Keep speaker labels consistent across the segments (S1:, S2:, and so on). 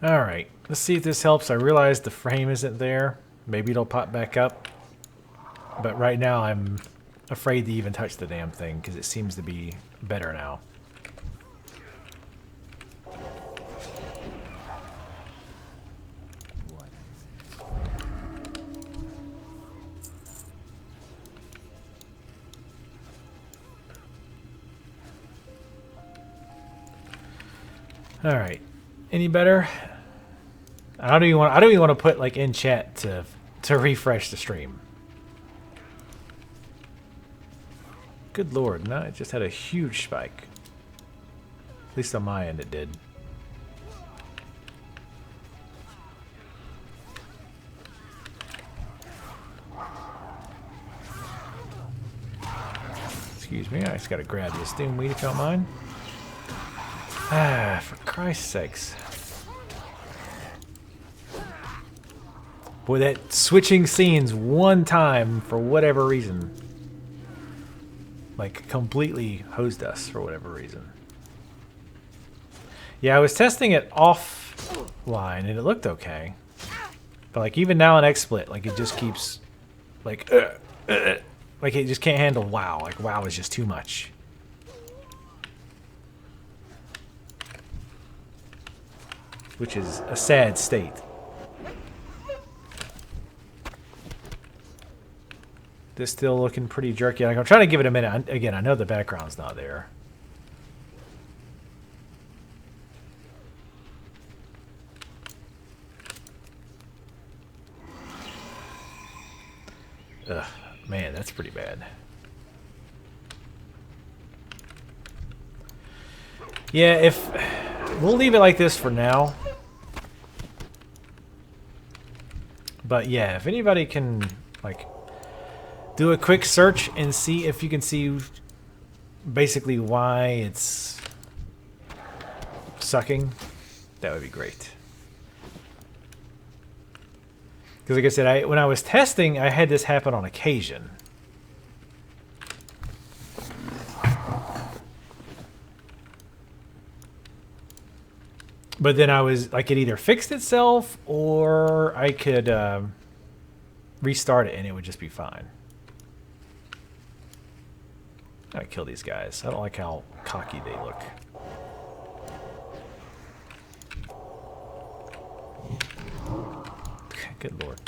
S1: Alright, let's see if this helps. I realize the frame isn't there. Maybe it'll pop back up. But right now I'm afraid to even touch the damn thing because it seems to be better now. Alright. Any better? I don't even want to put like in chat to refresh the stream. Good lord, no, it just had a huge spike. At least on my end it did. Excuse me, I just gotta grab this stem weed if you don't mind. Ah, for Christ's sakes. Boy, that switching scenes one time for whatever reason. Like, completely hosed us for whatever reason. Yeah, I was testing it offline and it looked okay. But like, even now in XSplit, like it just keeps, like it just can't handle WoW. Like, WoW is just too much. Which is a sad state. This still looking pretty jerky. Like, I'm trying to give it a minute. Again, I know the background's not there. Ugh, man, that's pretty bad. Yeah, if we'll leave it like this for now. But yeah, if anybody can like do a quick search and see if you can see basically why it's sucking, that would be great. Because like I said, when I was testing, I had this happen on occasion. But then I was like, it either fixed itself or I could restart it and it would just be fine. I gotta kill these guys. I don't like how cocky they look. Good lord.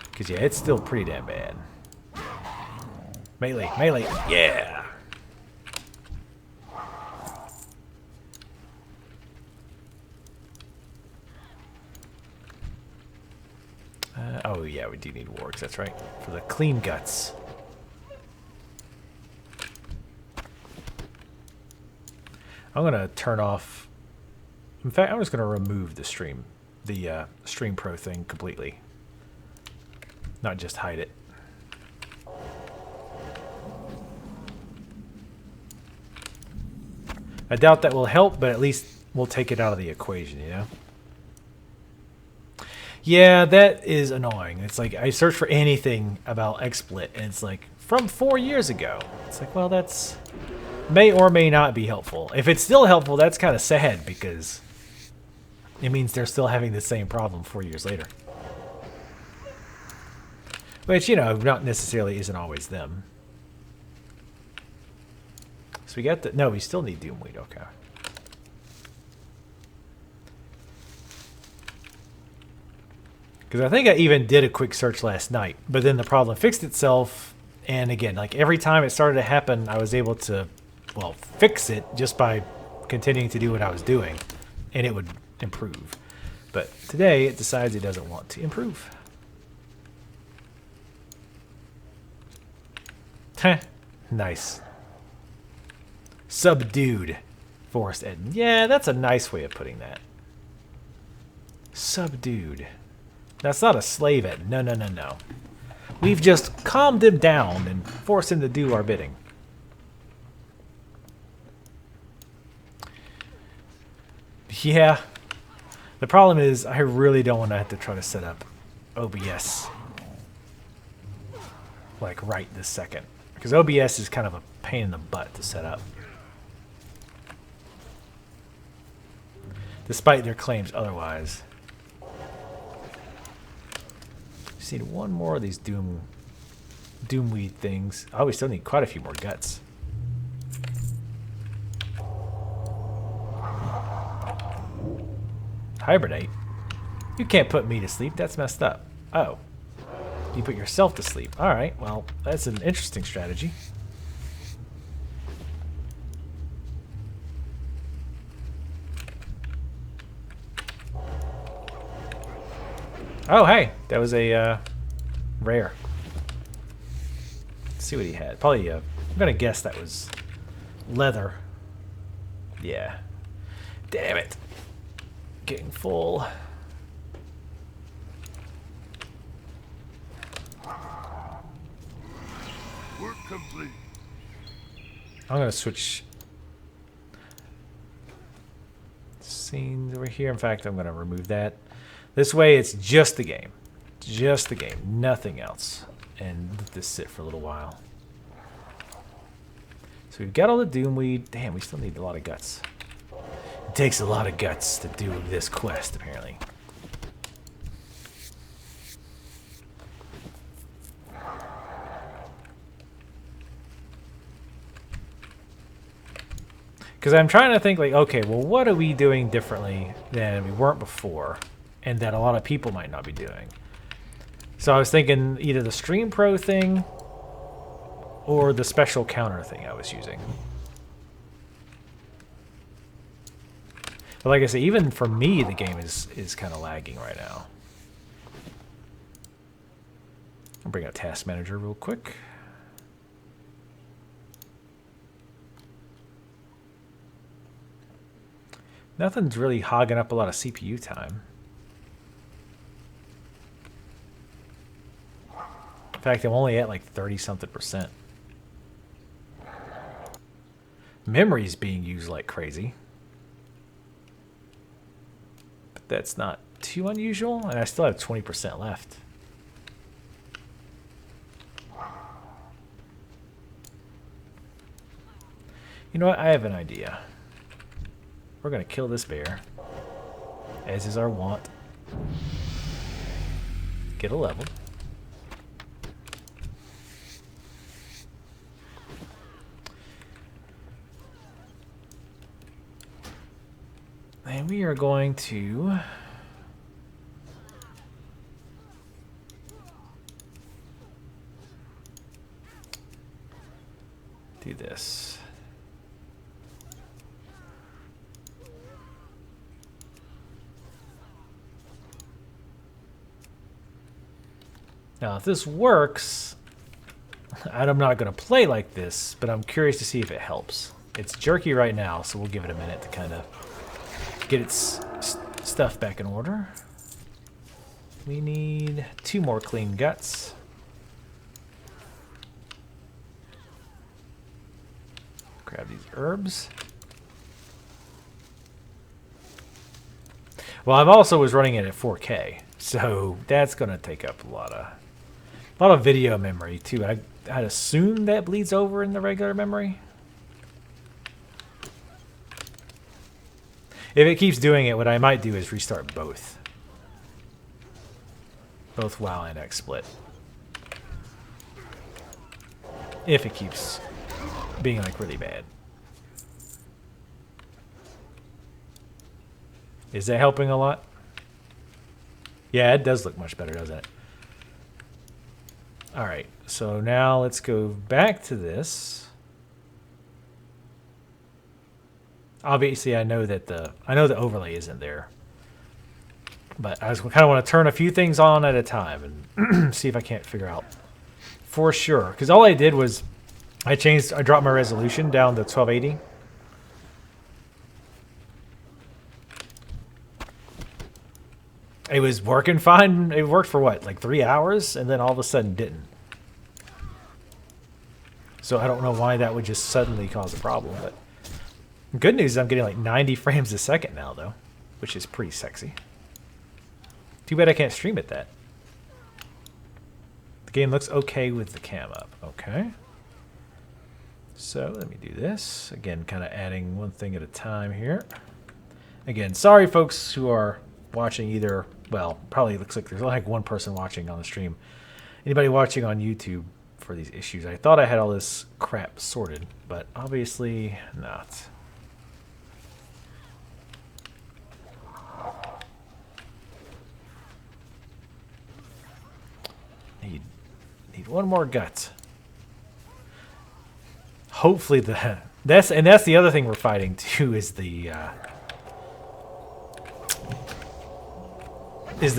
S1: Because yeah, it's still pretty damn bad. Melee, melee, yeah! Oh yeah, we do need wargs, that's right. For the clean guts. I'm gonna turn off. In fact, I'm just gonna remove the stream pro thing completely. Not just hide it. I doubt that will help, but at least we'll take it out of the equation, you know? Yeah, that is annoying. It's like I search for anything about XSplit and it's like from 4 years ago. It's like, well, that's may or may not be helpful. If it's still helpful, that's kind of sad because it means they're still having the same problem 4 years later. Which, you know, not necessarily isn't always them. So we got the... No, we still need Doomweed, okay. Because I think I even did a quick search last night, but then the problem fixed itself, and again, like every time it started to happen, I was able to, well, fix it just by continuing to do what I was doing, and it would improve. But today, it decides it doesn't want to improve. Heh, nice. Subdued Forest Ettin. Yeah, that's a nice way of putting that. Subdued. That's not a slave Ettin. No, no, no, no. We've just calmed him down and forced him to do our bidding. Yeah. The problem is I really don't want to have to try to set up OBS. Like right this second. Because OBS is kind of a pain in the butt to set up. despite their claims otherwise. Just need one more of these doomweed things. Oh, we still need quite a few more guts. Hibernate? You can't put me to sleep. That's messed up. Oh. You put yourself to sleep. Alright, well, that's an interesting strategy. Oh, hey! That was a rare. Let's see what he had. Probably, I'm gonna guess that was leather. Yeah. Damn it. Getting full.
S2: Work complete.
S1: I'm gonna switch scenes over here. In fact, I'm gonna remove that. This way, it's just the game. Just the game. Nothing else. And let this sit for a little while. So we've got all the doomweed. Damn, we still need a lot of guts. It takes a lot of guts to do this quest, apparently. Because I'm trying to think, like, okay, well, what are we doing differently than we weren't before? And that a lot of people might not be doing. So I was thinking either the Stream Pro thing or the special counter thing I was using. But like I say, even for me, the game is kind of lagging right now. I'll bring up Task Manager real quick. Nothing's really hogging up a lot of CPU time. In fact, I'm only at like 30-something%. Memory's being used like crazy. But that's not too unusual, and I still have 20% left. You know what? I have an idea. We're going to kill this bear, as is our wont. Get a level. And we are going to do this. Now, if this works, I'm not going to play like this, but I'm curious to see if it helps. It's jerky right now, so we'll give it a minute to kind of get its stuff back in order. We need 2 more clean guts. Grab these herbs. Well, I've also was running it at 4K, so that's going to take up a lot of video memory too. I'd assume that bleeds over in the regular memory. If it keeps doing it, what I might do is restart both WoW and XSplit. If it keeps being like really bad. Is that helping a lot? Yeah, it does look much better, doesn't it? Alright, so now let's go back to this. Obviously, I know the overlay isn't there. But I just kind of want to turn a few things on at a time and see if I can't figure out for sure. Because all I did was I dropped my resolution down to 1280. It was working fine. It worked for what, like 3 hours? And then all of a sudden didn't. So I don't know why that would just suddenly cause a problem. But good news is I'm getting like 90 frames a second now, though, which is pretty sexy. Too bad I can't stream at that. The game looks okay with the cam up. Okay. So let me do this. Again, kind of adding one thing at a time here. Again, sorry folks who are watching either, well, probably looks like there's like one person watching on the stream. Anybody watching on YouTube for these issues. I thought I had all this crap sorted, but obviously not. Need one more gut. Hopefully that's the other thing we're fighting too is the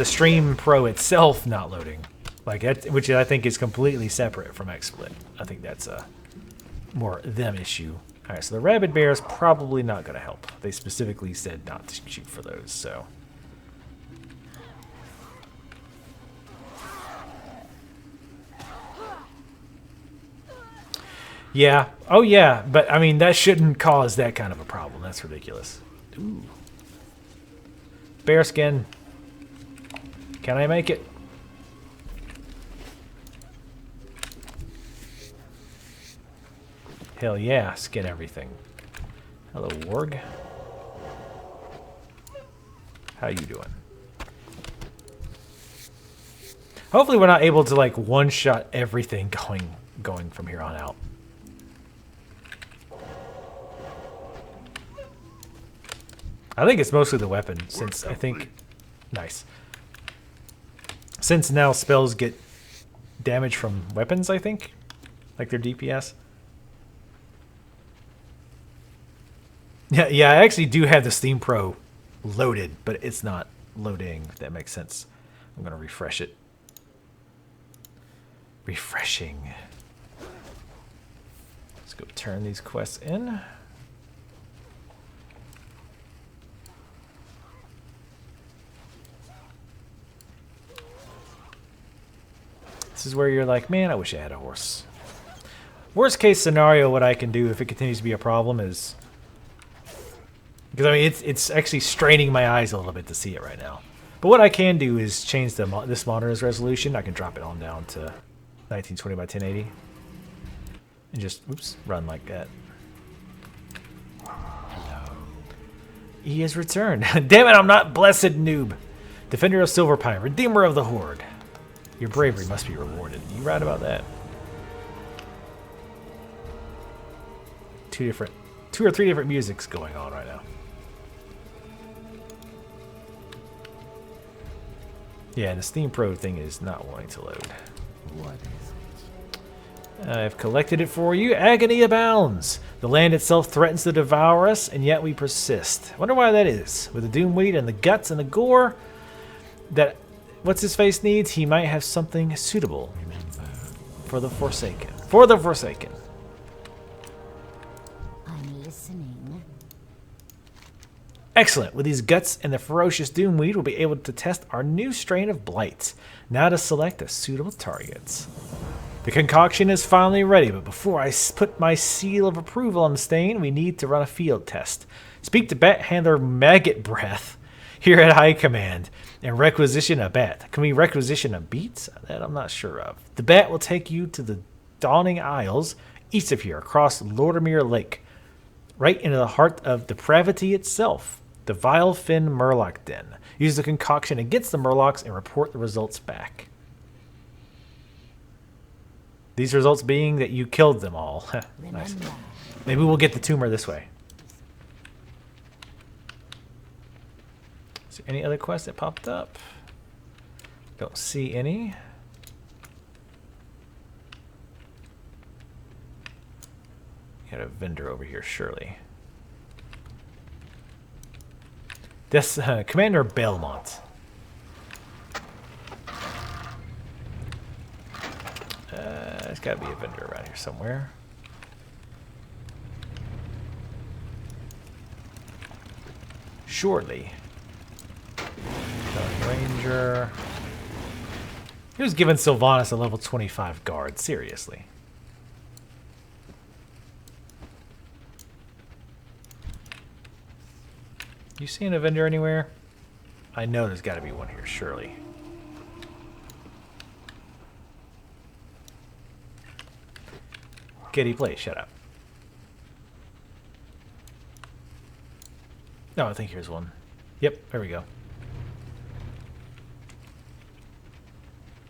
S1: Stream Pro itself not loading, like that, which I think is completely separate from XSplit. I think that's a more them issue. All right, so the rabid bear is probably not going to help. They specifically said not to shoot for those, so. Yeah. Oh, yeah. But, I mean, that shouldn't cause that kind of a problem. That's ridiculous. Ooh. Bear skin. Can I make it? Hell yeah. Skin everything. Hello, warg. How you doing? Hopefully we're not able to, like, one-shot everything going from here on out. I think it's mostly the weapon, since I think... Nice. Since now spells get damage from weapons, I think? Like their DPS. Yeah, I actually do have the Steam Pro loaded, but it's not loading, if that makes sense. I'm going to refresh it. Refreshing. Let's go turn these quests in. This is where you're like, man, I wish I had a horse. Worst case scenario, what I can do if it continues to be a problem is... Because, I mean, it's actually straining my eyes a little bit to see it right now. But what I can do is change this monitor's resolution. I can drop it on down to 1920 by 1080. And just, oops, run like that. Hello. He has returned. Damn it, I'm not blessed noob. Defender of Silverpine, Redeemer of the Horde. Your bravery must be rewarded. You right about that? Two or three different musics going on right now. Yeah, and the Steam Pro thing is not wanting to load. What is it? I've collected it for you. Agony abounds. The land itself threatens to devour us, and yet we persist. Wonder why that is. With the Doomweed and the guts and the gore that what's-his-face needs, he might have something suitable for the Forsaken. For the Forsaken.
S2: I'm listening.
S1: Excellent. With these guts and the ferocious Doomweed, we'll be able to test our new strain of blights. Now to select the suitable targets. The concoction is finally ready, but before I put my seal of approval on the stain, we need to run a field test. Speak to Bat Handler Maggot Breath here at High Command and requisition a bat. Can we requisition a beat? That I'm not sure of. The bat will take you to the Dawning Isles, east of here, across Lordomere Lake, right into the heart of depravity itself, the Vile Fin Murloc Den. Use the concoction against the Murlocs and report the results back. These results being that you killed them all. Nice. Maybe we'll get the tumor this way. Is there any other quests that popped up? Don't see any. Got a vendor over here, surely. This Commander Belmont. There's got to be a vendor around here somewhere. Surely. Ranger. He was giving Sylvanas a level 25 guard. Seriously. You seen a vendor anywhere? I know there's got to be one here, surely. Kitty, please shut up. No, I think here's one. Yep, there we go.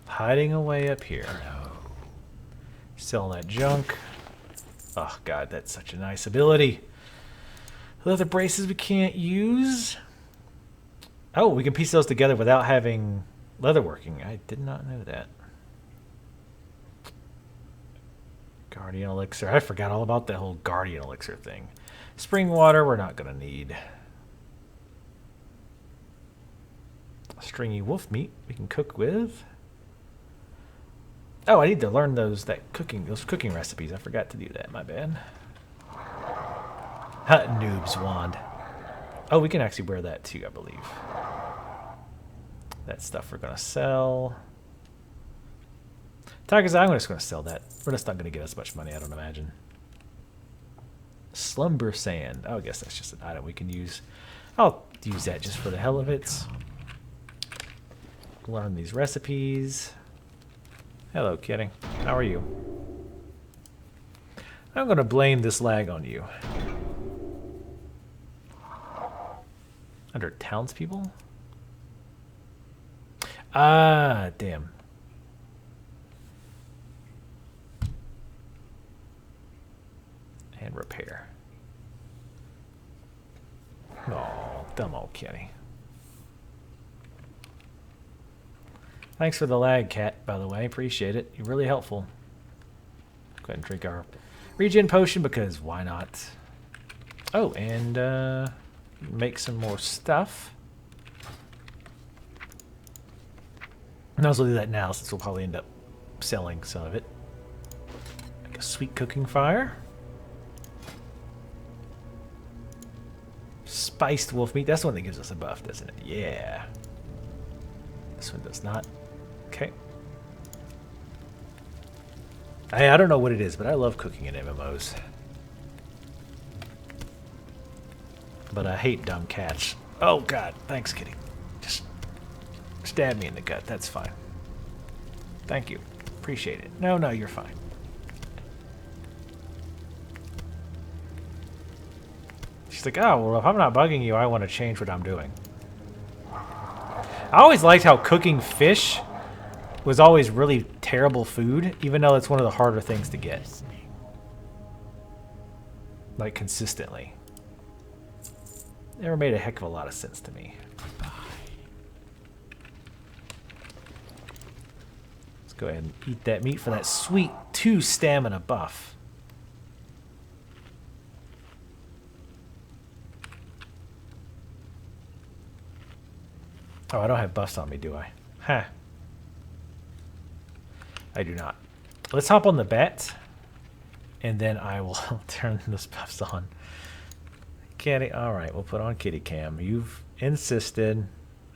S1: Hiding away up here. Selling that junk. Oh god, that's such a nice ability. Leather braces we can't use. Oh, we can piece those together without having leatherworking. I did not know that. Guardian elixir. I forgot all about that whole guardian elixir thing. Spring water we're not going to need. Stringy wolf meat we can cook with. Oh, I need to learn those cooking recipes. I forgot to do that. My bad. Noob's wand. Oh, we can actually wear that too, I believe. That stuff we're gonna sell. Tiger's Eye, I'm just gonna sell that. We're just not gonna get us much money, I don't imagine. Slumber sand. Oh, I guess that's just an item we can use. I'll use that just for the hell of it. Learn these recipes. Hello, kitty. How are you? I'm going to blame this lag on you. Under townspeople? Ah, damn. And repair. Oh, dumb old kitty. Thanks for the lag, cat, by the way. Appreciate it. You're really helpful. Go ahead and drink our regen potion because why not? Oh, and make some more stuff. And I'll do that now since we'll probably end up selling some of it. Like a sweet cooking fire. Spiced wolf meat. That's the one that gives us a buff, doesn't it? Yeah. This one does not. Okay. I don't know what it is, but I love cooking in MMOs. But I hate dumb cats. Oh god, thanks kitty. Just stab me in the gut, that's fine. Thank you. Appreciate it. No, you're fine. She's like, oh, well, if I'm not bugging you, I want to change what I'm doing. I always liked how cooking fish was always really terrible food, even though it's one of the harder things to get. Like, consistently. Never made a heck of a lot of sense to me. Let's go ahead and eat that meat for that sweet 2 stamina buff. Oh, I don't have buffs on me, do I? Huh. I do not. Let's hop on the bat, and then I will turn those buffs on. Kitty, all right, we'll put on kitty cam. You've insisted.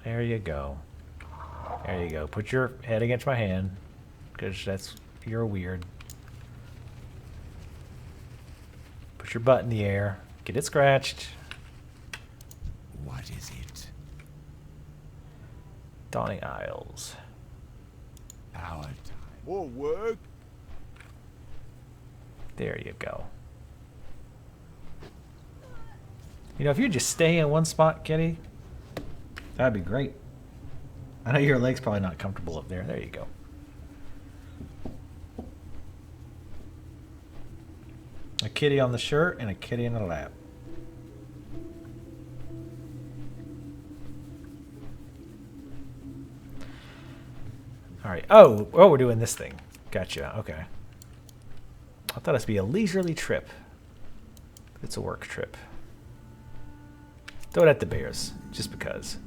S1: There you go. There you go. Put your head against my hand, because you're weird. Put your butt in the air. Get it scratched.
S3: What is it?
S1: Dawning Isles.
S3: Our time.
S4: More work?
S1: There you go. You know, if you just stay in one spot, kitty, that'd be great. I know your leg's probably not comfortable up there. There you go. A kitty on the shirt and a kitty in the lap. All right. Oh, we're doing this thing. Gotcha. Okay. I thought it would be a leisurely trip. It's a work trip. Throw it at the bears, just because.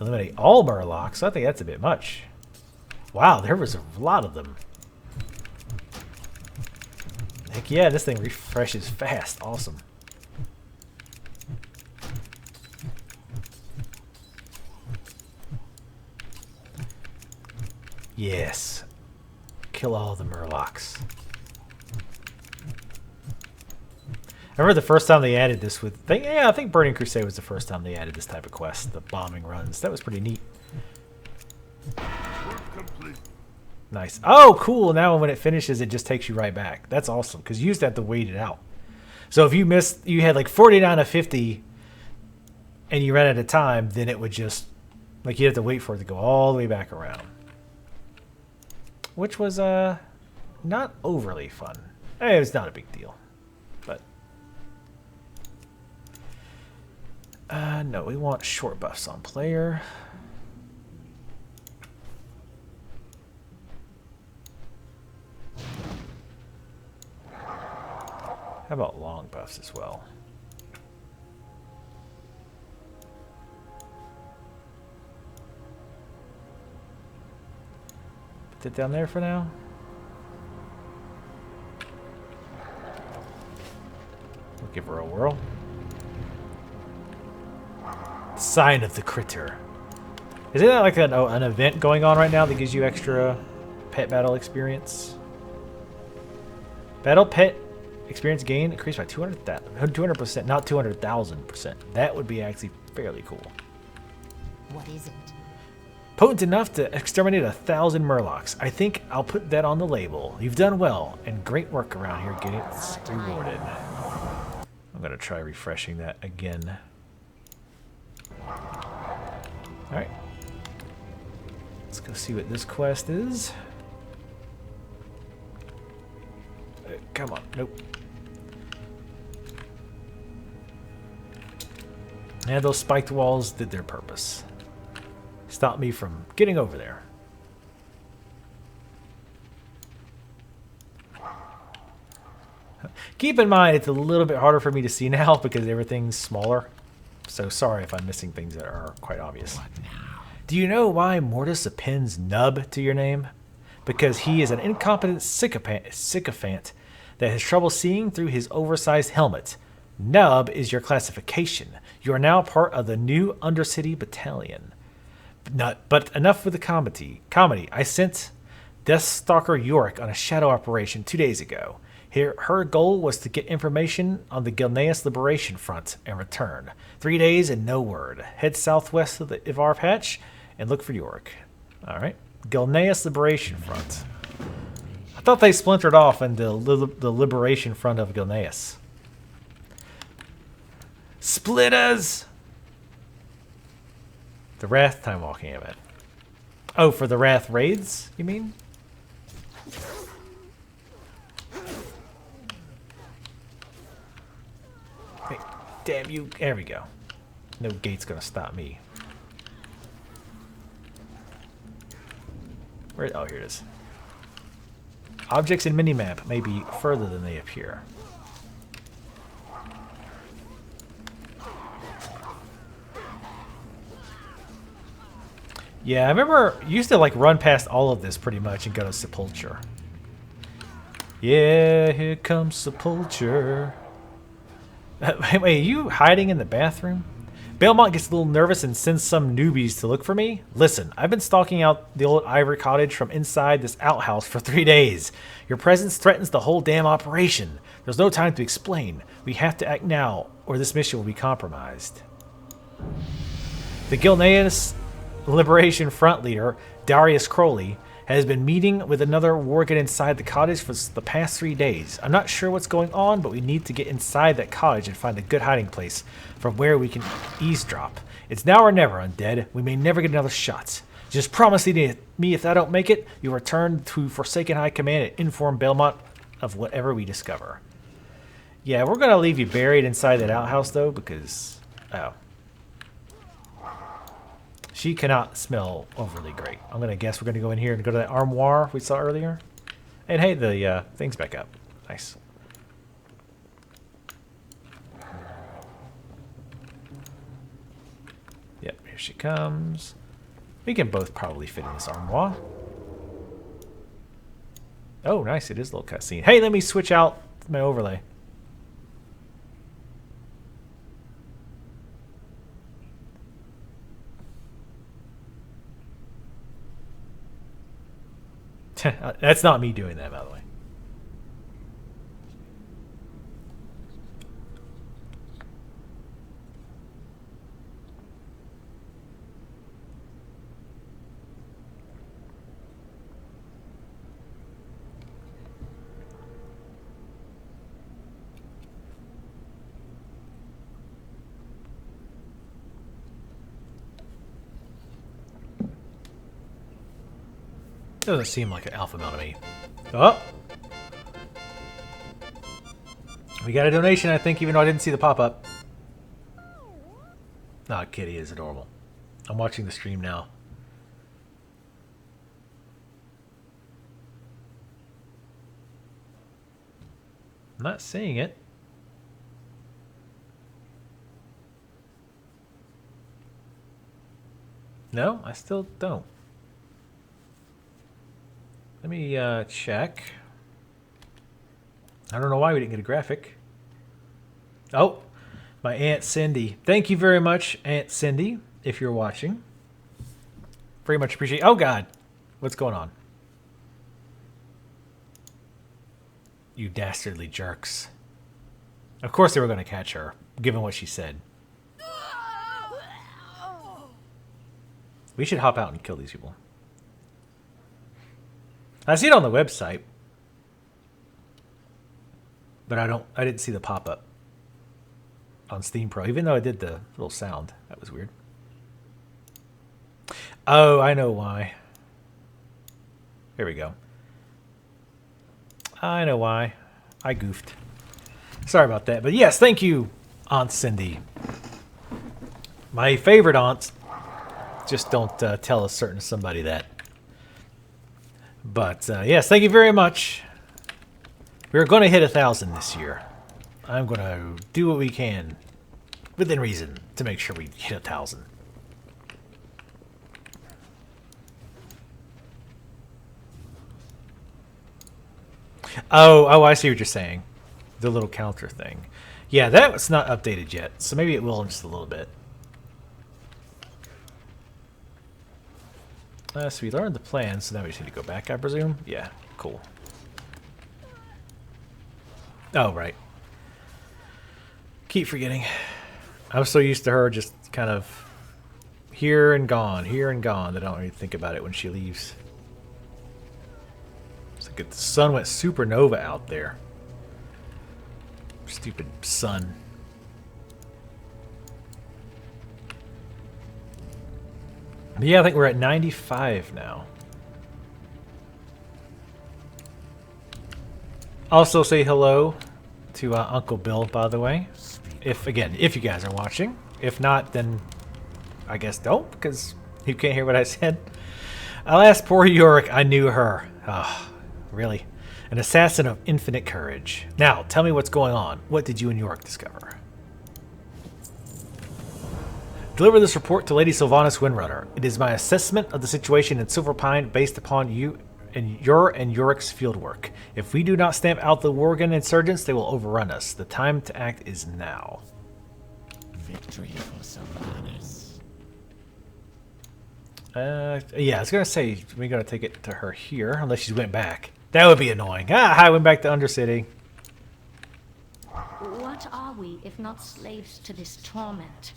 S1: Eliminate all murlocs. I think that's a bit much. Wow, there was a lot of them. Heck yeah, this thing refreshes fast. Awesome. Yes. Kill all the murlocs. I remember the first time they added this with... I think Burning Crusade was the first time they added this type of quest, the bombing runs. That was pretty neat.
S4: Work complete.
S1: Nice. Oh, cool. Now when it finishes, it just takes you right back. That's awesome, because you used to have to wait it out. So if you had like 49 of 50 and you ran out of time, then it would just, like, you'd have to wait for it to go all the way back around. Which was not overly fun. It was not a big deal. But no, we want short buffs on player. How about long buffs as well? Put it down there for now. We'll give her a whirl. Sign of the Critter. Isn't that like an event going on right now that gives you extra pet battle experience? Battle pet experience gain increased by 200%, not 200,000%. That would be actually fairly cool.
S2: What is it?
S1: Potent enough to exterminate 1,000 murlocs. I think I'll put that on the label. You've done well, and great work around here getting it rewarded. I'm going to try refreshing that again. Alright. Let's go see what this quest is. Come on. Nope. And those spiked walls did their purpose. Stopped me from getting over there. Keep in mind, it's a little bit harder for me to see now because everything's smaller. So sorry if I'm missing things that are quite obvious. Do you know why Mortis appends Nub to your name? Because he is an incompetent sycophant that has trouble seeing through his oversized helmet. Nub is your classification. You are now part of the new Undercity Battalion. But enough with the comedy. I sent Deathstalker Yorick on a shadow operation 2 days ago. Her goal was to get information on the Gilneas Liberation Front and return. 3 days and no word. Head southwest of the Ivar Patch and look for Yorick. Alright. Gilneas Liberation Front. I thought they splintered off into the Liberation Front of Gilneas. Splitters! The Wrath Time Walking event. Oh, for the Wrath raids, you mean? Hey, damn you. There we go. No gate's gonna stop me. Where? Oh, here it is. Objects in minimap may be further than they appear. Yeah, I remember you used to like run past all of this pretty much and go to Sepulture. Yeah, here comes Sepulture. Wait, are you hiding in the bathroom? Belmont gets a little nervous and sends some newbies to look for me. Listen, I've been stalking out the old Ivory Cottage from inside this outhouse for 3 days. Your presence threatens the whole damn operation. There's no time to explain. We have to act now, or this mission will be compromised. The Gilneas Liberation Front leader, Darius Crowley, has been meeting with another Worgen inside the cottage for the past 3 days. I'm not sure what's going on, but we need to get inside that cottage and find a good hiding place from where we can eavesdrop. It's now or never, Undead. We may never get another shot. Just promise me if I don't make it, you'll return to Forsaken High Command and inform Belmont of whatever we discover. Yeah, we're going to leave you buried inside that outhouse, though, because... Oh. She cannot smell overly great. I'm going to guess we're going to go in here and go to that armoire we saw earlier. And hey, the thing's back up. Nice. Yep, here she comes. We can both probably fit in this armoire. Oh, nice. It is a little cutscene. Hey, let me switch out my overlay. That's not me doing that, by the way. Doesn't seem like an alpha male to me. Oh! We got a donation, I think, even though I didn't see the pop-up. Ah, Kitty is adorable. I'm watching the stream now. I'm not seeing it. No, I still don't. Let me check. I don't know why we didn't get a graphic. Oh, my Aunt Cindy. Thank you very much, Aunt Cindy, if you're watching. Very much appreciate. Oh, God. What's going on? You dastardly jerks. Of course they were going to catch her, given what she said. We should hop out and kill these people. I see it on the website, but I didn't see the pop-up on Steam Pro, even though I did the little sound. That was weird. Oh, I know why. Here we go. I know why. I goofed. Sorry about that. But yes, thank you, Aunt Cindy. My favorite aunt. Just don't tell a certain somebody that. But yes, thank you very much. We're going to hit 1,000 this year. I'm going to do what we can, within reason, to make sure we hit 1,000. Oh, I see what you're saying. The little counter thing. Yeah, that was not updated yet, so maybe it will in just a little bit. So we learned the plan, so now we just need to go back, I presume? Yeah, cool. Oh, right. Keep forgetting. I was so used to her just kind of here and gone that I don't really think about it when she leaves. It's like the sun went supernova out there. Stupid sun. But yeah, I think we're at 95 now. Also say hello to Uncle Bill, by the way. If you guys are watching. If not, then I guess don't, because you can't hear what I said. Alas, poor Yorick, I knew her. Ah, really? An assassin of infinite courage. Now, tell me what's going on. What did you and Yorick discover? Deliver this report to Lady Sylvanas Windrunner. It is my assessment of the situation in Silverpine based upon your and Yorick's fieldwork. If we do not stamp out the Worgen insurgents, they will overrun us. The time to act is now.
S3: Victory for Sylvanas.
S1: Yeah, I was gonna say we gotta take it to her here, unless she went back. That would be annoying. Ah, I went back to Undercity.
S2: What are we if not slaves to this torment?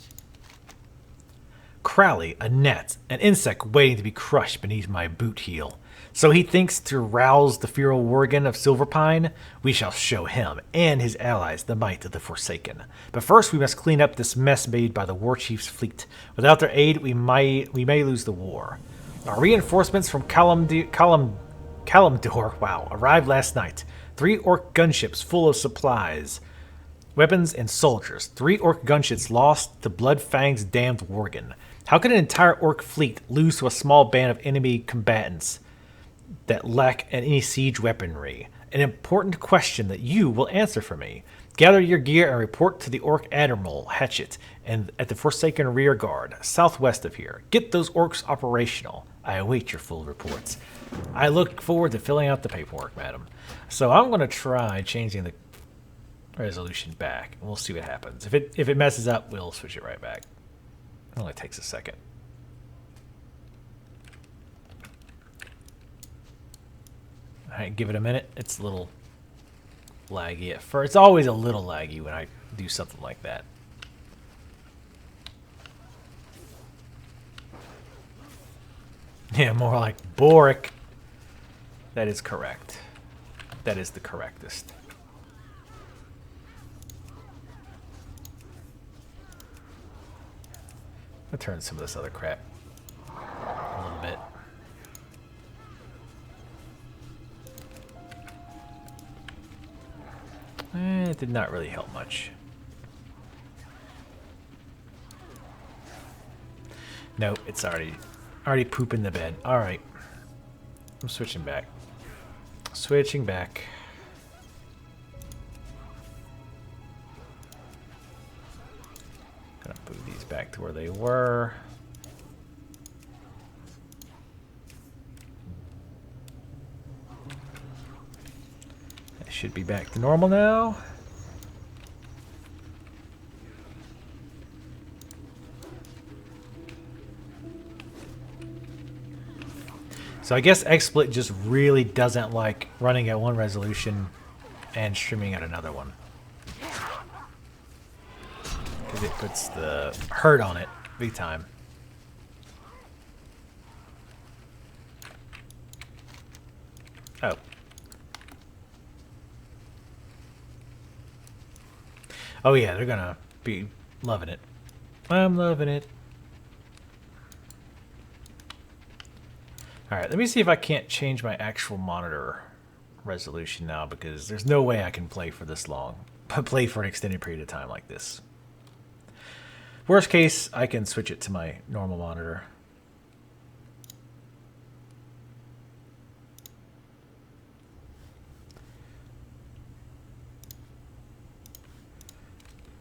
S1: Crowley, a net, an insect waiting to be crushed beneath my boot heel. So he thinks to rouse the feral Worgen of Silverpine? We shall show him and his allies the might of the Forsaken. But first we must clean up this mess made by the War Chief's fleet. Without their aid, we may lose the war. Our reinforcements from Kalimdor, wow, arrived last night. 3 orc gunships full of supplies, weapons, and soldiers. 3 orc gunships lost to Bloodfang's damned Worgen. How can an entire orc fleet lose to a small band of enemy combatants that lack any siege weaponry? An important question that you will answer for me. Gather your gear and report to the Orc Admiral Hatchet and at the Forsaken Rear Guard, southwest of here. Get those orcs operational. I await your full reports. I look forward to filling out the paperwork, madam. So I'm going to try changing the resolution back, and we'll see what happens. If it messes up, we'll switch it right back. It only takes a second. Alright, give it a minute. It's a little laggy at first. It's always a little laggy when I do something like that. Yeah, more like Boric. That is correct. That is the correctest. I'll turn some of this other crap a little bit. It did not really help much. Nope, it's already pooping the bed. Alright. I'm switching back. Switching back. Gonna move these back to where they were. That should be back to normal now. So I guess XSplit just really doesn't like running at one resolution and streaming at another one. Because it puts the hurt on it big time. Oh. Oh yeah, they're gonna be loving it. I'm loving it. Alright, let me see if I can't change my actual monitor resolution now, because there's no way I can play for this long. Play for an extended period of time like this. Worst case, I can switch it to my normal monitor.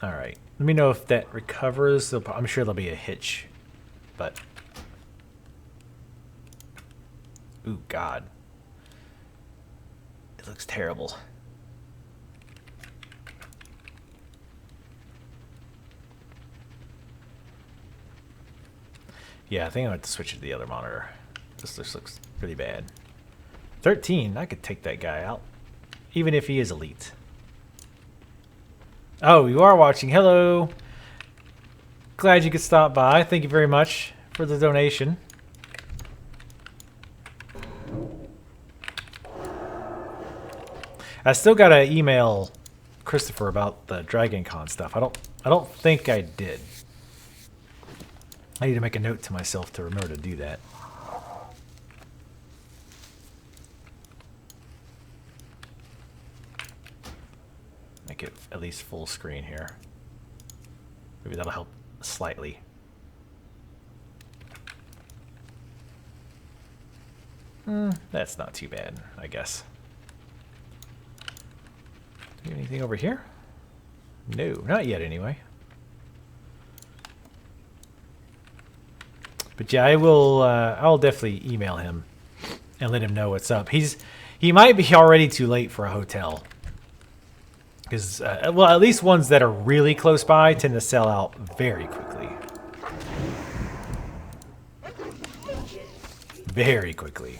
S1: Alright, let me know if that recovers. I'm sure there'll be a hitch, but... Ooh, God. It looks terrible. Yeah, I think I'm going to switch it to the other monitor. This just looks pretty bad. 13, I could take that guy out. Even if he is elite. Oh, you are watching. Hello. Glad you could stop by. Thank you very much for the donation. I still gotta email Christopher about the Dragon Con stuff. I don't think I did. I need to make a note to myself to remember to do that. Make it at least full screen here. Maybe that'll help slightly. That's not too bad, I guess. Anything over here? No, not yet anyway. But yeah, I'll definitely email him and let him know what's up. He might be already too late for a hotel. Because, well, at least ones that are really close by tend to sell out very quickly. Very quickly.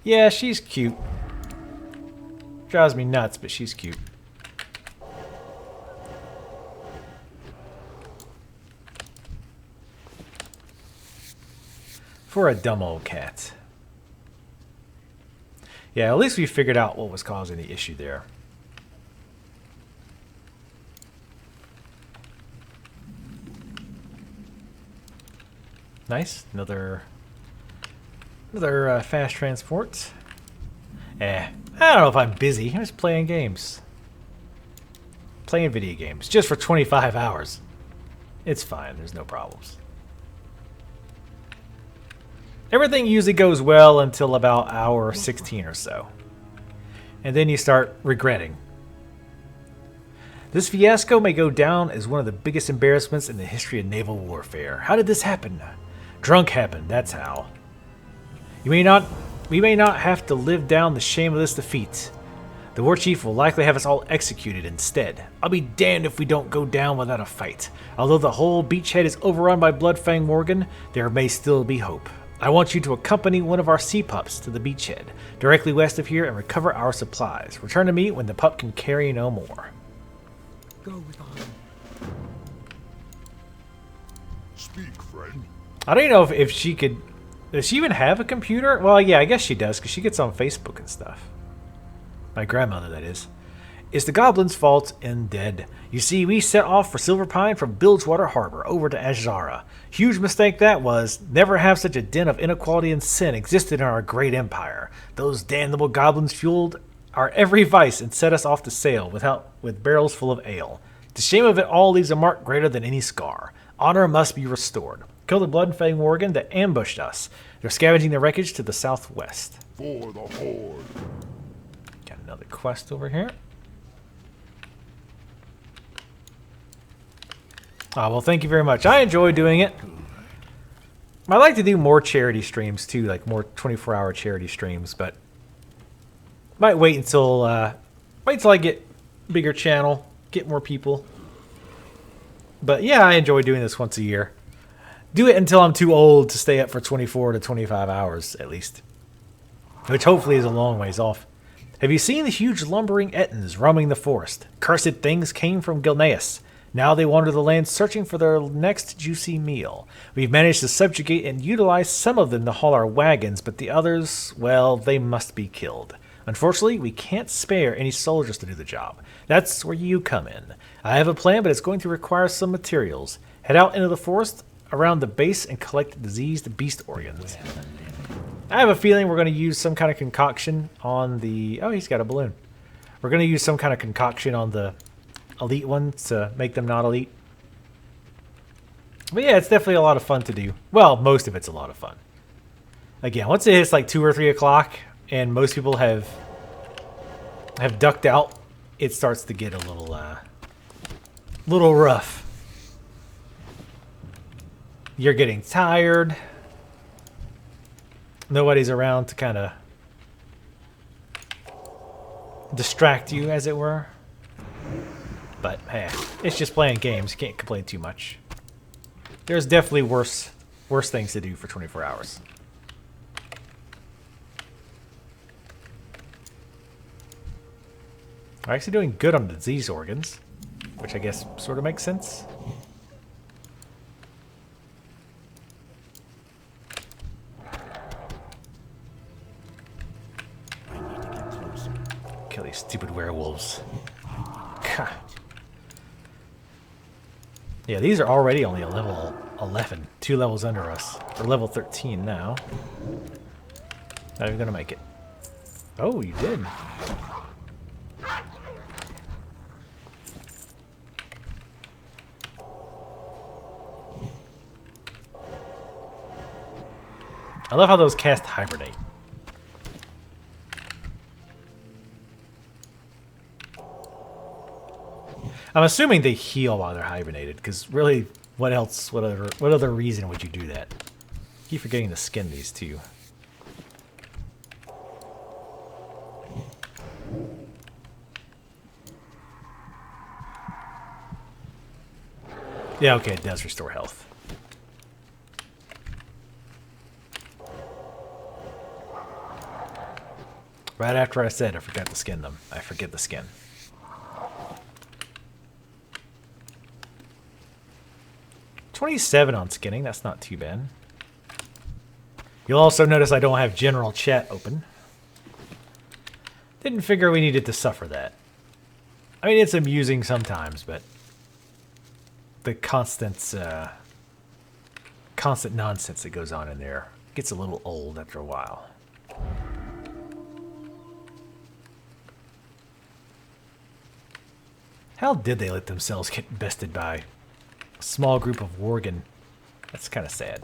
S1: Yeah, she's cute. Drives me nuts, but she's cute. For a dumb old cat. Yeah, at least we figured out what was causing the issue there. Nice. Another fast transport. I don't know if I'm busy. I'm just playing games. Playing video games. Just for 25 hours. It's fine. There's no problems. Everything usually goes well until about hour 16 or so. And then you start regretting. This fiasco may go down as one of the biggest embarrassments in the history of naval warfare. How did this happen? Drunk happened, that's how. We may not have to live down the shame of this defeat. The war chief will likely have us all executed instead. I'll be damned if we don't go down without a fight. Although the whole beachhead is overrun by Bloodfang Morgan, there may still be hope. I want you to accompany one of our sea pups to the beachhead, directly west of here, and recover our supplies. Return to me when the pup can carry no more.
S3: Go with honor.
S4: Speak, friend.
S1: I don't even know if she could... Does she even have a computer? Well, yeah, I guess she does, because she gets on Facebook and stuff. My grandmother, that is. It's the goblins' fault, Undead. You see, we set off for Silverpine from Bilgewater Harbor over to Azara. Huge mistake that was. Never have such a den of inequality and sin existed in our great empire. Those damnable goblins fueled our every vice and set us off to sail with barrels full of ale. The shame of it all leaves a mark greater than any scar. Honor must be restored. Kill the blood-fang worgen that ambushed us. They're scavenging the wreckage to the southwest.
S4: For the Horde.
S1: Got another quest over here. Oh, well, thank you very much. I enjoy doing it. I'd like to do more charity streams, too, like more 24-hour charity streams, but might wait until I get bigger channel, get more people. But yeah, I enjoy doing this once a year. Do it until I'm too old to stay up for 24 to 25 hours, at least. Which hopefully is a long ways off. Have you seen the huge lumbering Ettins roaming the forest? Cursed things came from Gilneas. Now they wander the land searching for their next juicy meal. We've managed to subjugate and utilize some of them to haul our wagons, but the others, well, they must be killed. Unfortunately, we can't spare any soldiers to do the job. That's where you come in. I have a plan, but it's going to require some materials. Head out into the forest around the base and collect diseased beast organs. I have a feeling we're going to use some kind of concoction on the... Oh, he's got a balloon. We're going to use some kind of concoction on the elite ones to make them not elite. But yeah, it's definitely a lot of fun to do. Well, most of it's a lot of fun. Again, once it hits like 2 or 3 o'clock and most people have ducked out, it starts to get a little rough. You're getting tired. Nobody's around to kind of distract you, as it were. But hey, it's just playing games. You can't complain too much. There's definitely worse things to do for 24 hours. We're actually doing good on the disease organs, which I guess sort of makes sense. Kill these stupid werewolves. God. Yeah, these are already only a level 11. 2 levels under us. We're level 13 now. Not even gonna make it. Oh, you did. I love how those cast hibernate. I'm assuming they heal while they're hibernated, because really, what else? What other reason would you do that? I keep forgetting to skin these too. Yeah, okay, it does restore health. Right after I said I forgot to skin them. I forget the skin. $27 on skinning, that's not too bad. You'll also notice I don't have general chat open. Didn't figure we needed to suffer that. I mean, it's amusing sometimes, but the constant nonsense that goes on in there gets a little old after a while. How did they let themselves get bested by a small group of worgen? That's kind of sad.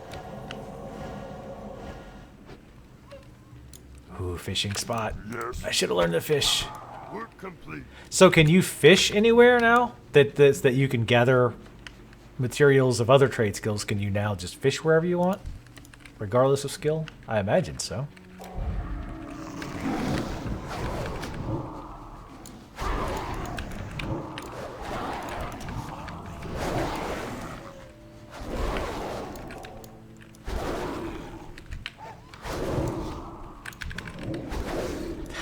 S1: Ooh, fishing spot.
S4: Yes.
S1: I should have learned to fish.
S4: Work complete.
S1: So can you fish anywhere now? That you can gather materials of other trade skills, can you now just fish wherever you want? Regardless of skill? I imagine so.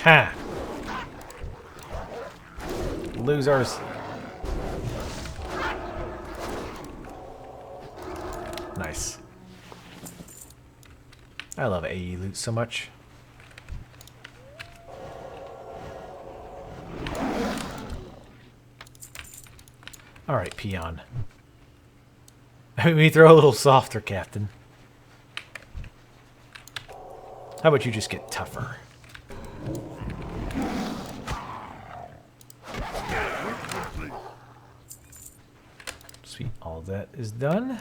S1: Ha! Losers. Nice. I love AE loot so much. Alright, peon. We throw a little softer, Captain. How about you just get tougher? Sweet, all that is done.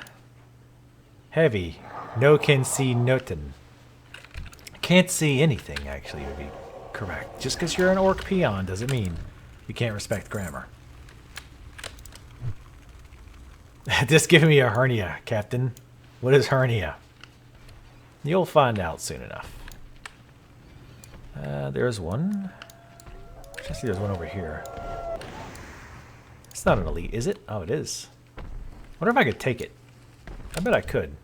S1: Heavy. No can see nothing. Can't see anything, actually, would be correct. Just because you're an orc peon doesn't mean you can't respect grammar. Just giving me a hernia, Captain. What is hernia? You'll find out soon enough. There's one. I see there's one over here. It's not an elite, is it? Oh, it is. Wonder if I could take it. I bet I could.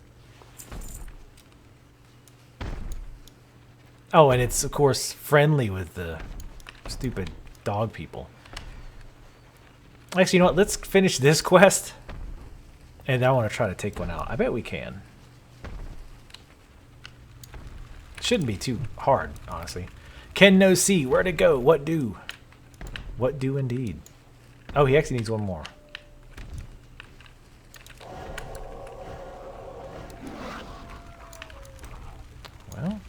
S1: Oh, and it's, of course, friendly with the stupid dog people. Actually, you know what? Let's finish this quest. And I want to try to take one out. I bet we can. Shouldn't be too hard, honestly. Can no see. Where to go? What do? What do indeed. Oh, he actually needs one more. Well,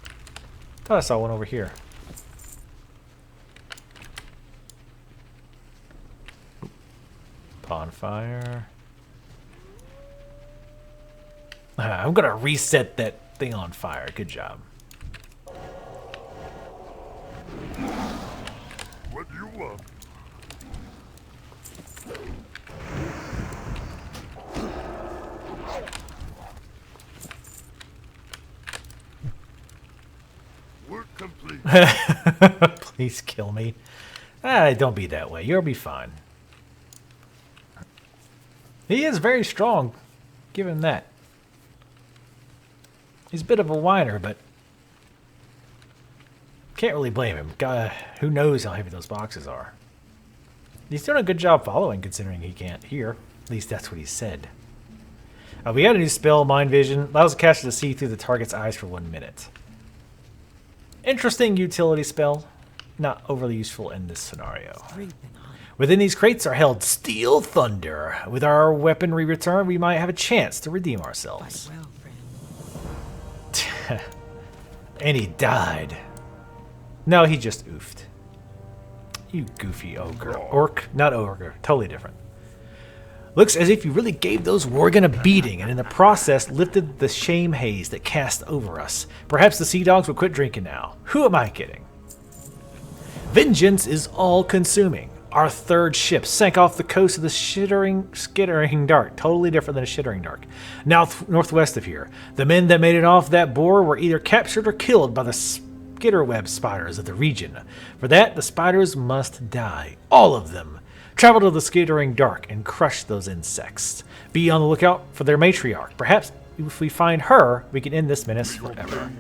S1: thought I saw one over here. Bonfire. I'm gonna reset that thing on fire. Good job.
S4: What do you want? Work complete.
S1: Please kill me. Don't be that way. You'll be fine. He is very strong. Give him that. He's a bit of a whiner, but can't really blame him. God, who knows how heavy those boxes are. He's doing a good job following, considering he can't hear. At least that's what he said. We got a new spell, Mind Vision. Allows the caster to see through the target's eyes for 1 minute. Interesting utility spell. Not overly useful in this scenario. Within these crates are held Steel Thunder. With our weaponry return, we might have a chance to redeem ourselves.
S3: Well, friend.
S1: And he died. No, he just oofed. You goofy ogre. Orc, not ogre. Totally different. Looks as if you really gave those Worgen a beating, and in the process lifted the shame haze that cast over us. Perhaps the sea dogs will quit drinking now. Who am I kidding? Vengeance is all-consuming. Our third ship sank off the coast of the Skittering Dark. Totally different than a Skittering Dark. Now northwest of here. The men that made it off that bore were either captured or killed by the skitterweb spiders of the region. For that, the spiders must die. All of them. Travel to the Skittering Dark and crush those insects. Be on the lookout for their matriarch. Perhaps if we find her, we can end this menace forever.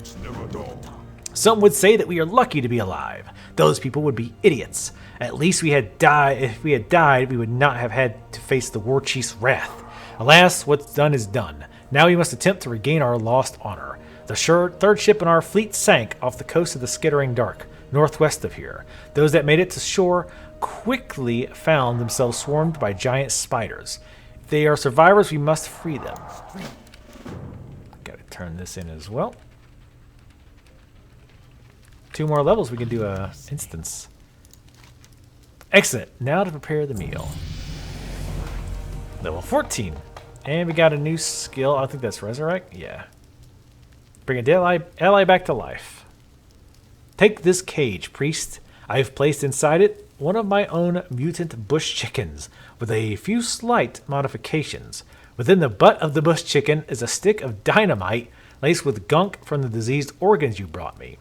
S1: Some would say that we are lucky to be alive. Those people would be idiots. At least if we had died, we would not have had to face the war chief's wrath. Alas, what's done is done. Now we must attempt to regain our lost honor. The third ship in our fleet sank off the coast of the Skittering Dark, northwest of here. Those that made it to shore quickly found themselves swarmed by giant spiders. If they are survivors, we must free them. Gotta turn this in as well. 2 more levels, we can do a instance. Excellent. Now to prepare the meal. Level 14. And we got a new skill. I think that's Resurrect. Yeah. Bring a dead ally back to life. Take this cage, priest. I have placed inside it one of my own mutant bush chickens with a few slight modifications. Within the butt of the bush chicken is a stick of dynamite laced with gunk from the diseased organs you brought me.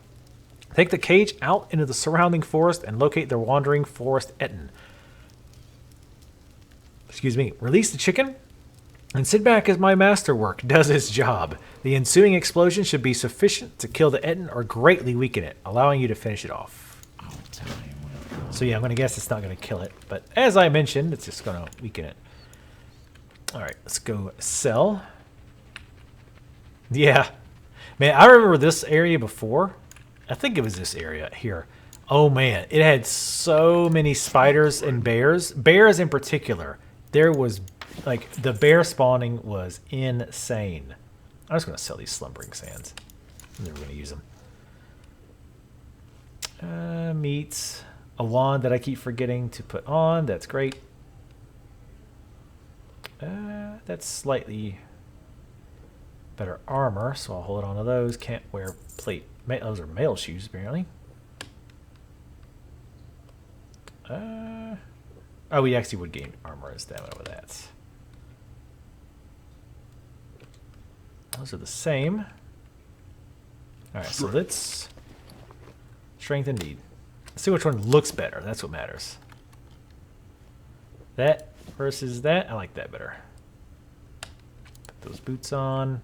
S1: Take the cage out into the surrounding forest and locate the wandering forest Ettin. Excuse me. Release the chicken and sit back as my masterwork does its job. The ensuing explosion should be sufficient to kill the Ettin or greatly weaken it, allowing you to finish it off. So yeah, I'm going to guess it's not going to kill it. But as I mentioned, it's just going to weaken it. Alright, let's go sell. Yeah. Man, I remember this area before. I think it was this area here. Oh man, it had so many spiders and bears. Bears in particular. there was, like, the bear spawning was insane. I'm just going to sell these slumbering sands. I'm never going to use them. Meats. A wand that I keep forgetting to put on. That's great. That's slightly better armor, so I'll hold on to those. Can't wear plate. Those are male shoes, apparently. Oh, we actually would gain armor and stamina with that. Those are the same. Alright, so let's... Strength indeed. Let's see which one looks better. That's what matters. That versus that. I like that better. Put those boots on.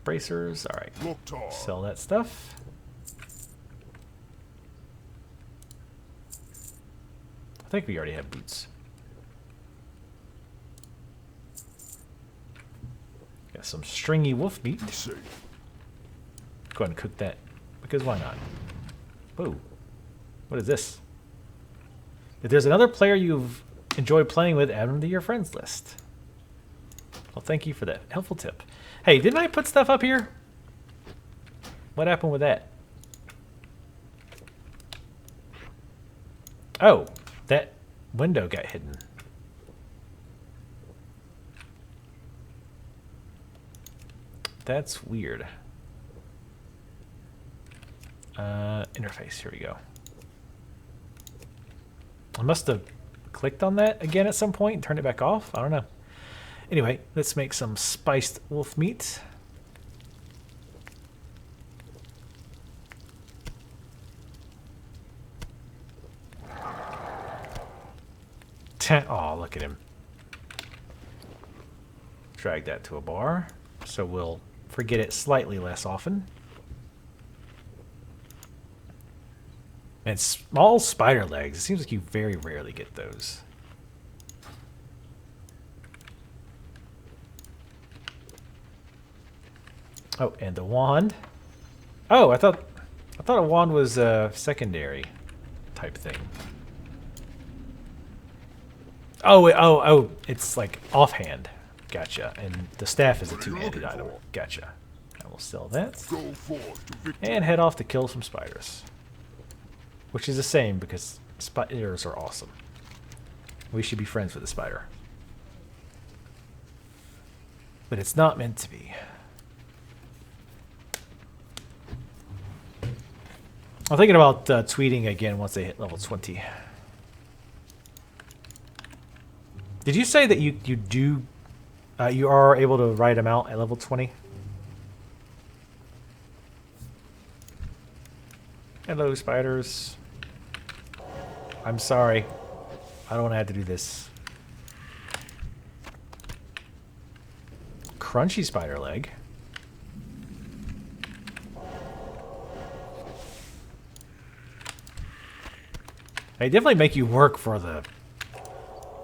S1: Bracers. Alright. Sell that stuff. I think we already have boots. Got some stringy wolf meat. Go ahead and cook that, because why not? Whoa. What is this? If there's another player you've enjoyed playing with, add them to your friends list. Well, thank you for that helpful tip. Hey, didn't I put stuff up here? What happened with that? Oh, that window got hidden. That's weird. Interface, here we go. I must have clicked on that again at some point and turned it back off. I don't know. Anyway, let's make some spiced wolf meat. Oh, look at him. Drag that to a bar, so we'll forget it slightly less often. And small spider legs. It seems like you very rarely get those. Oh, and the wand. Oh, I thought a wand was a secondary type thing. Oh, it's like offhand. Gotcha. And the staff is a two-handed item. Gotcha. I will sell that. And head off to kill some spiders. Which is the same because spiders are awesome. We should be friends with the spider. But it's not meant to be. I'm thinking about tweeting again once they hit level 20. Did you say that you are able to ride them out at level 20? Hello, spiders. I'm sorry. I don't want to have to do this. Crunchy spider leg. They definitely make you work for the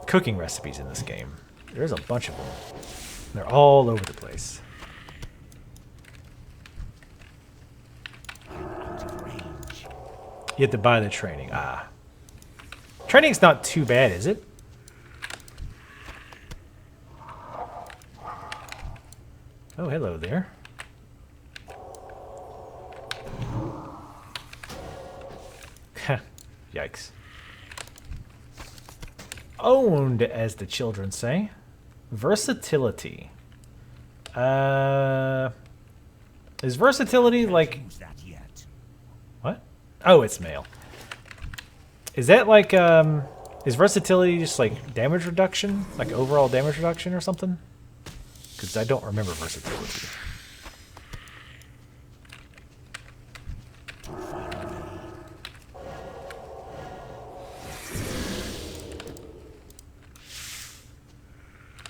S1: cooking recipes in this game. There's a bunch of them. They're all over the place. You have to buy the training. Ah. Training's not too bad, is it? Oh, hello there. Yikes. Owned, as the children say. Versatility. Is versatility like... What? Oh, it's male. Is that like, is versatility just like damage reduction? Like overall damage reduction or something? Because I don't remember versatility.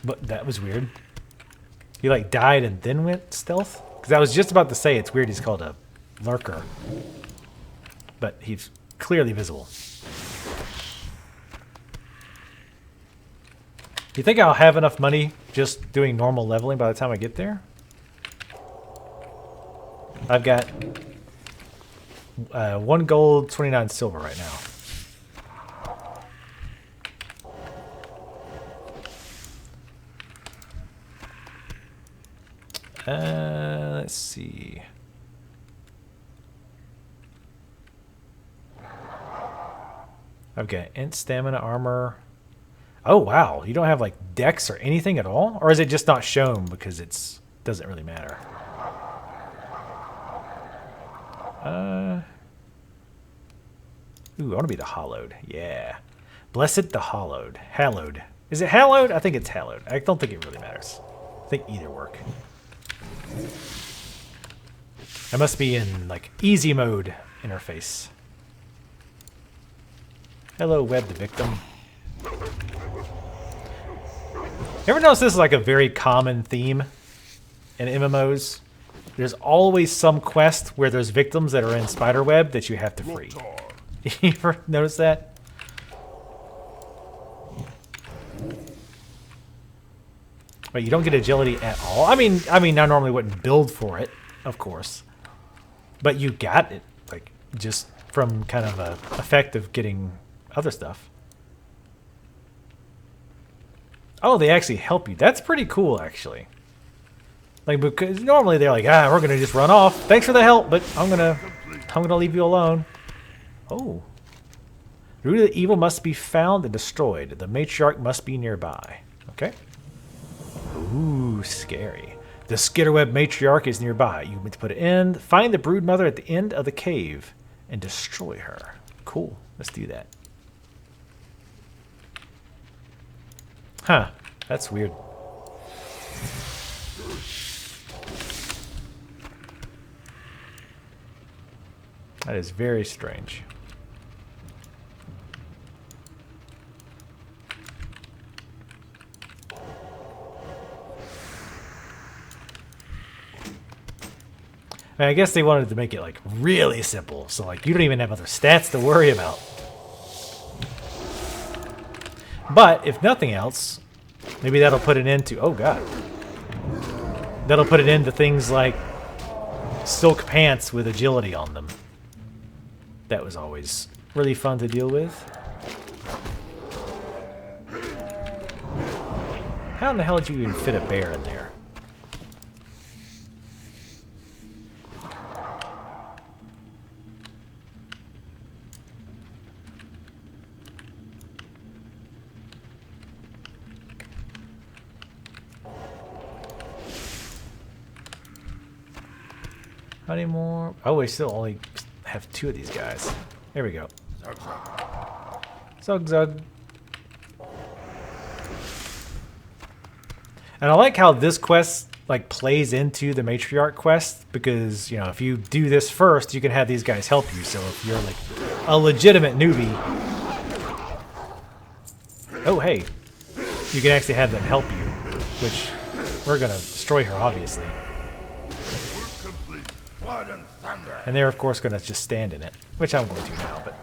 S1: But that was weird. He like died and then went stealth? Because I was just about to say it's weird he's called a lurker. But he's clearly visible. Do you think I'll have enough money just doing normal leveling by the time I get there? I've got 1 gold, 29 silver right now. Let's see. I've got int stamina armor. Oh wow, you don't have like dex or anything at all? Or is it just not shown because it's doesn't really matter? Ooh, I want to be the hallowed. Yeah. Blessed the hallowed. Hallowed. Is it hallowed? I think it's hallowed. I don't think it really matters. I think either work. I must be in like easy mode interface. Hello, web the victim. Ever notice this is like a very common theme in MMOs? There's always some quest where there's victims that are in spiderweb that you have to free. You ever notice that? But you don't get agility at all. I mean, I normally wouldn't build for it, of course. But you got it, like, just from kind of a effect of getting other stuff. Oh, they actually help you. That's pretty cool, actually. Like, because normally they're like, we're gonna just run off. Thanks for the help, but I'm gonna leave you alone. Oh. The root of the evil must be found and destroyed. The matriarch must be nearby. Okay. Ooh, scary. The Skitterweb matriarch is nearby. You need to put it in. Find the broodmother at the end of the cave and destroy her. Cool. Let's do that. Huh. That's weird. That is very strange. I guess they wanted to make it like really simple, so like you don't even have other stats to worry about. But if nothing else, maybe that'll put it into, oh god, that'll put it into things like silk pants with agility on them. That was always really fun to deal with. How in the hell did you even fit a bear in there? How many more? Oh, we still only have 2 of these guys. There we go. Zug zug. And I like how this quest like plays into the matriarch quest because, you know, if you do this first, you can have these guys help you. So if you're like a legitimate newbie, oh hey, you can actually have them help you, which we're gonna destroy her obviously. And they're, of course, going to just stand in it, which I'm going to now, but...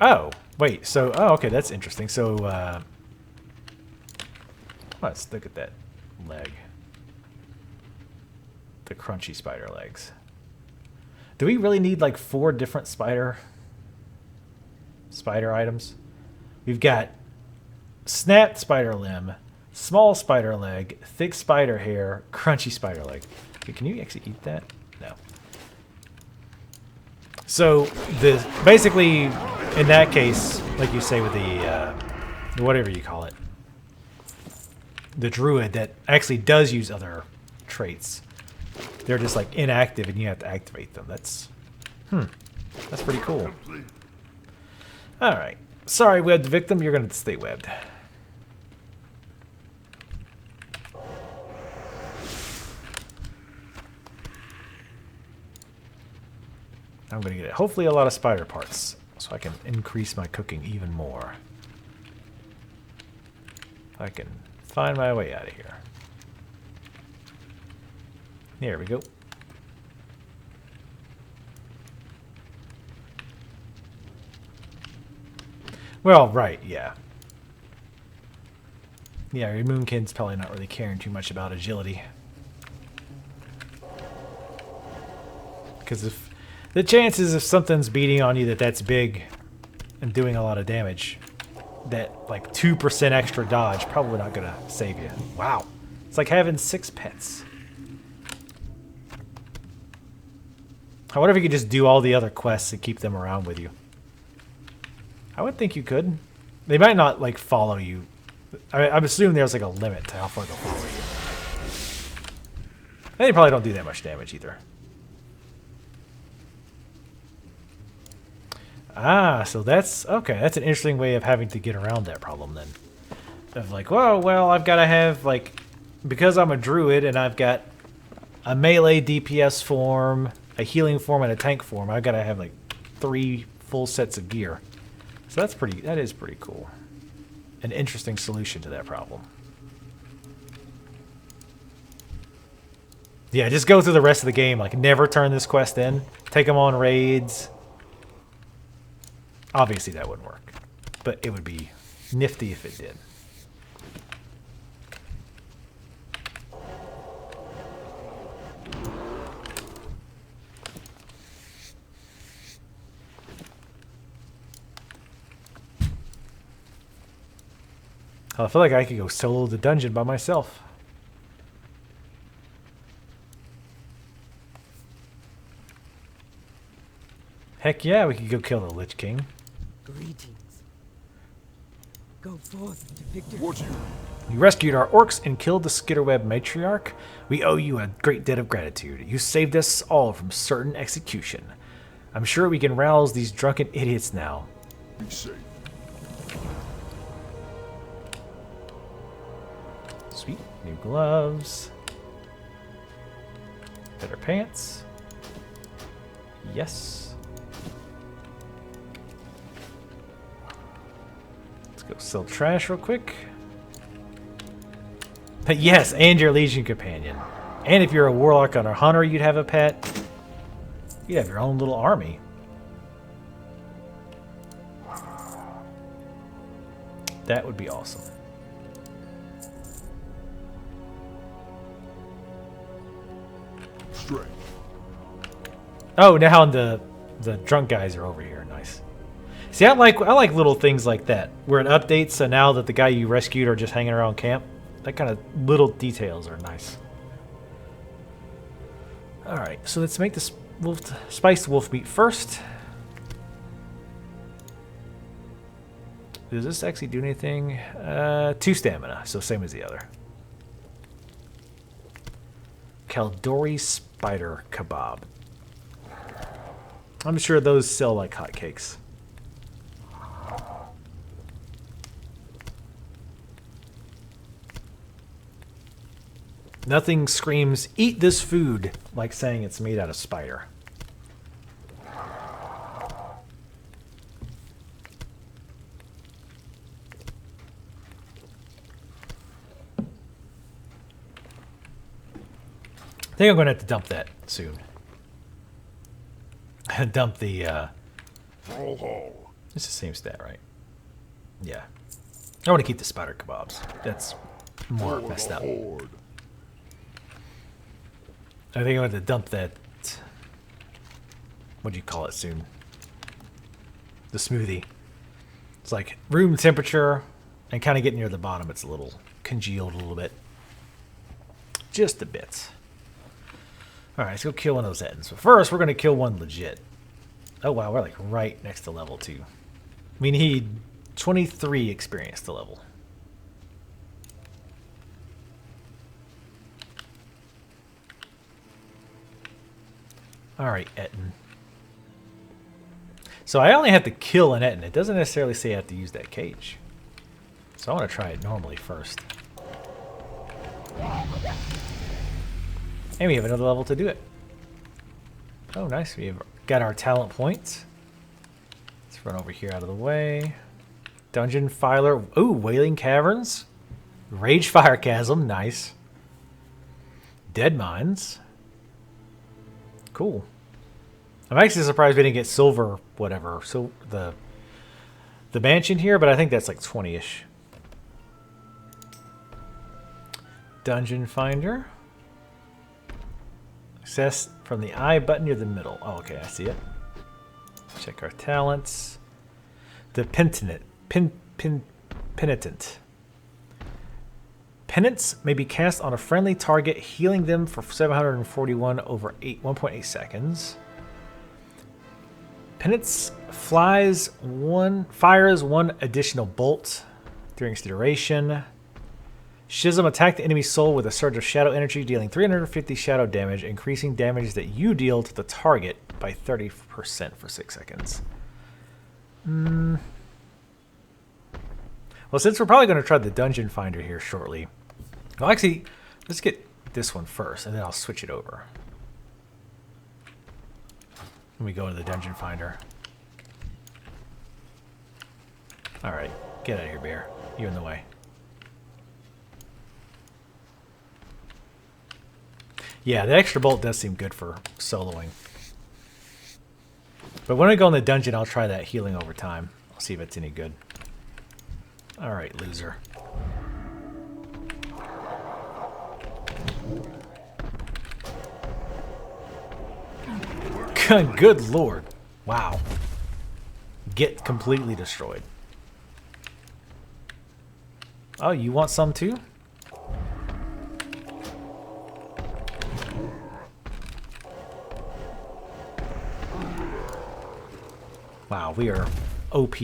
S1: Oh, wait, so... Oh, okay, that's interesting. So, let's look at that leg. The crunchy spider legs. Do we really need, like, 4 different spider items? We've got snapped spider limb, small spider leg, thick spider hair, crunchy spider leg. Okay, can you actually eat that? No. So basically, in that case, like you say with the whatever you call it, the druid that actually does use other traits, they're just like inactive and you have to activate them. That's pretty cool. All right. Sorry, webbed victim. You're going to stay webbed. I'm going to get hopefully a lot of spider parts so I can increase my cooking even more. I can find my way out of here. There we go. Well, right, yeah. Yeah, your Moonkid's probably not really caring too much about agility. Because if the chances if something's beating on you that's big, and doing a lot of damage, that like 2% extra dodge probably not gonna save you. Wow. It's like having 6 pets. I wonder if you could just do all the other quests and keep them around with you. I would think you could. They might not like follow you. I'm assuming there's like a limit to how far they'll follow you. And they probably don't do that much damage either. Ah, so that's okay. That's an interesting way of having to get around that problem then. Of like, whoa, well, I've got to have like, because I'm a druid and I've got a melee DPS form, a healing form, and a tank form. I've got to have like 3 full sets of gear. So that is pretty cool. An interesting solution to that problem. Yeah, just go through the rest of the game. Like, never turn this quest in. Take them on raids. Obviously, that wouldn't work. But it would be nifty if it did. I feel like I could go solo the dungeon by myself. Heck yeah, we could go kill the Lich King.
S3: Greetings. Go forth to victory.
S4: What you?
S1: You rescued our orcs and killed the Skitterweb matriarch. We owe you a great debt of gratitude. You saved us all from certain execution. I'm sure we can rouse these drunken idiots now.
S4: Be safe.
S1: Sweet. New gloves. Better pants. Yes. Let's go sell trash real quick. Yes, and your Legion companion. And if you're a warlock or a hunter, you'd have a pet. You'd have your own little army. That would be awesome.
S4: Strength.
S1: Oh, now the drunk guys are over here. Nice. See, I like little things like that where it updates. So now that the guy you rescued are just hanging around camp, that kind of little details are nice. All right, so let's make this spiced wolf meat first. Does this actually do anything? 2 stamina, so same as the other. Kaldori spider kebab. I'm sure those sell like hotcakes. Nothing screams, eat this food, like saying it's made out of spider. I think I'm going to have to dump that soon. Dump the,
S4: Brawl hall.
S1: it's the same stat, right? Yeah. I want to keep the spider kebabs. That's more
S4: For
S1: messed
S4: the
S1: up.
S4: horde.
S1: I think I'm going to dump that, what do you call it soon? The smoothie. It's like room temperature and kind of getting near the bottom. It's a little congealed a little bit. Just a bit. All right, let's go kill one of those Ettins. But first, we're going to kill one legit. Oh, wow, we're like right next to level 2. We need 23 experience to level. All right, Ettin. So I only have to kill an Ettin. It doesn't necessarily say I have to use that cage. So I want to try it normally first. And we have another level to do it. Oh, nice. We have got our talent points. Let's run over here out of the way. Dungeon Filer. Ooh, Wailing Caverns. Rage Fire Chasm. Nice. Dead Mines. Cool. I'm actually surprised we didn't get silver whatever. So the mansion here, but I think that's like 20-ish. Dungeon Finder. Access from the I button near the middle. Oh, okay, I see it. Check our talents. The Penitent. Penance may be cast on a friendly target, healing them for 741 over 1.8 seconds. Penance fires one additional bolt during its duration. Schism, attack the enemy soul with a surge of shadow energy, dealing 350 shadow damage, increasing damage that you deal to the target by 30% for 6 seconds. Well, since we're probably going to try the Dungeon Finder here shortly. Well, actually, let's get this one first, and then I'll switch it over. Let me go into the Dungeon Finder. Alright, get out of here, bear. You're in the way. Yeah, the extra bolt does seem good for soloing. But when I go in the dungeon, I'll try that healing over time. I'll see if it's any good. Alright, loser. Good lord. Wow. Get completely destroyed. Oh, you want some too? Wow, we are OP